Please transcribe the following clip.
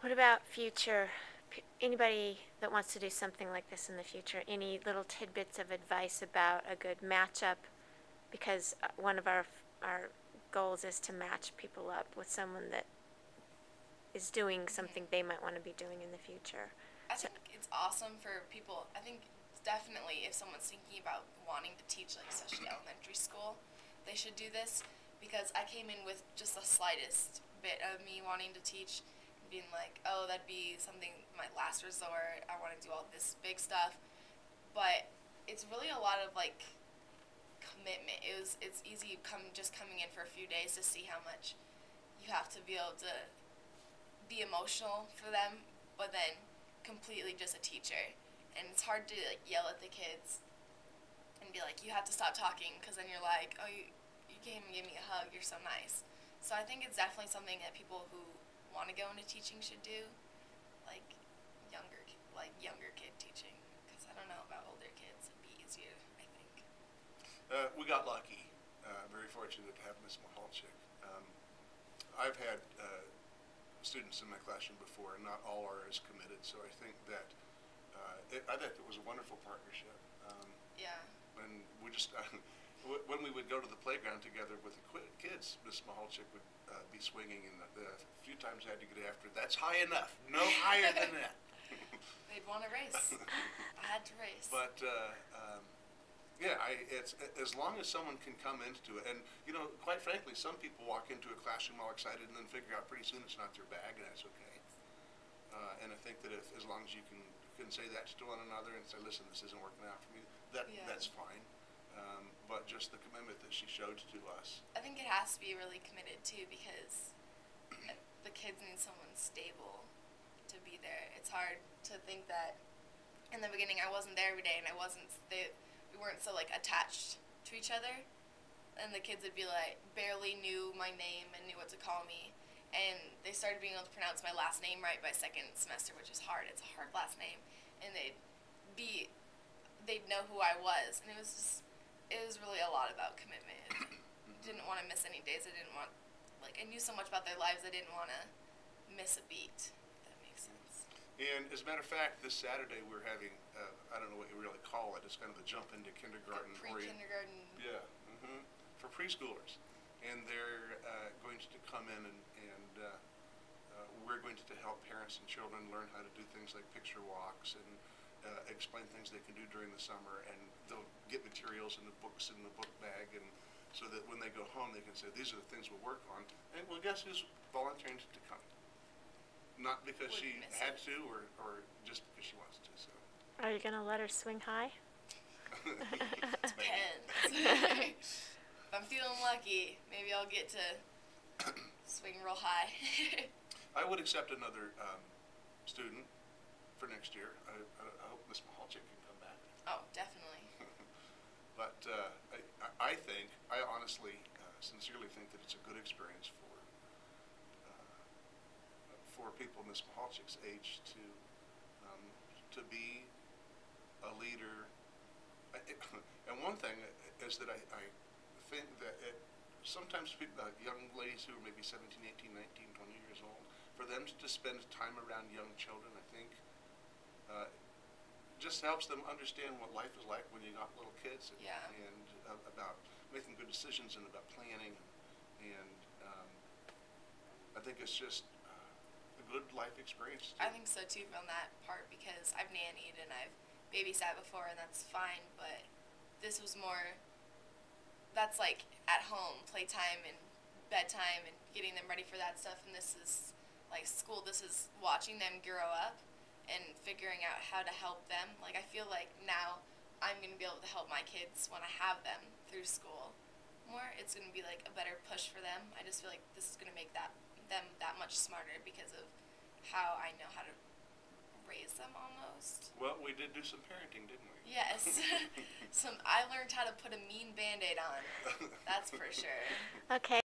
What about future? Anybody that wants to do something like this in the future, any little tidbits of advice about a good matchup? Because one of our goals is to match people up with someone that is doing something they might want to be doing in the future. I think it's awesome for people. I think definitely if someone's thinking about wanting to teach, like especially elementary school, they should do this because I came in with just the slightest bit of me wanting to teach, being like, oh, that'd be something my last resort. I want to do all this big stuff, but it's really a lot of like commitment. It's easy just coming in for a few days to see how much you have to be able to be emotional for them, but then completely just a teacher. And it's hard to like yell at the kids and be like, you have to stop talking, because then you're like, oh, you came and gave me a hug. You're so nice. So I think it's definitely something that people who want to go into teaching should do, like younger kid teaching. Because I don't know about older kids, it'd be easier, I think. We got lucky. Very fortunate to have Miss Mahalchik. I've had students in my classroom before, and not all are as committed. So I think that I thought it was a wonderful partnership. Yeah. And we just when we would go to the playground together with the kids, Miss Mahalchik would be swinging, and the few times I had to get after, that's high enough, no higher than that. They'd want to race. I had to race. But yeah, it's as long as someone can come into it, and quite frankly, some people walk into a classroom all excited and then figure out pretty soon it's not their bag, and that's okay. And I think that if, as long as you can say that to one another and say, listen, this isn't working out for me, that's fine. But just the commitment that she showed to us. I think it has to be really committed too, because the kids need someone stable to be there. It's hard to think that in the beginning I wasn't there every day, and we weren't so like attached to each other, and the kids would be like barely knew my name and knew what to call me, and they started being able to pronounce my last name right by second semester, which is hard. It's a hard last name, and they'd know who I was, and it was really a lot about commitment. Didn't want to miss any days. I knew so much about their lives, I didn't want to miss a beat, if that makes sense. And as a matter of fact, this Saturday we're having, I don't know what you really call it, it's kind of the jump into kindergarten. Pre-kindergarten. Yeah, for preschoolers. And they're going to come in, and we're going to help parents and children learn how to do things like picture walks and explain things they can do during the summer, and they'll get materials and the books in the book bag, and so that when they go home they can say, these are the things we'll work on. And well, guess who's volunteering to come? Not because she had to, or just because she wants to. So. Are you gonna let her swing high? Depends. If I'm feeling lucky, maybe I'll get to swing real high. I would accept another student for next year. I hope Miss Mahalchik can come back. Oh, definitely. But I honestly, sincerely think that it's a good experience for people Miss Mahalchik's age to be a leader. And one thing is that I think that sometimes people, young ladies who are maybe 17, 18, 19, 20 years old, for them to spend time around young children, I think, just helps them understand what life is like when you got little kids, and about making good decisions and about planning, and I think it's just a good life experience. I think so too on that part, because I've nannied and I've babysat before, and that's fine, but this was more, that's like at home, playtime and bedtime and getting them ready for that stuff, and this is like school. This is watching them grow up and figuring out how to help them. Like, I feel like now I'm going to be able to help my kids when I have them through school more. It's going to be like a better push for them. I just feel like this is going to make them that much smarter because of how I know how to raise them almost. Well, we did do some parenting, didn't we? Yes. I learned how to put a mean Band-Aid on. That's for sure. Okay.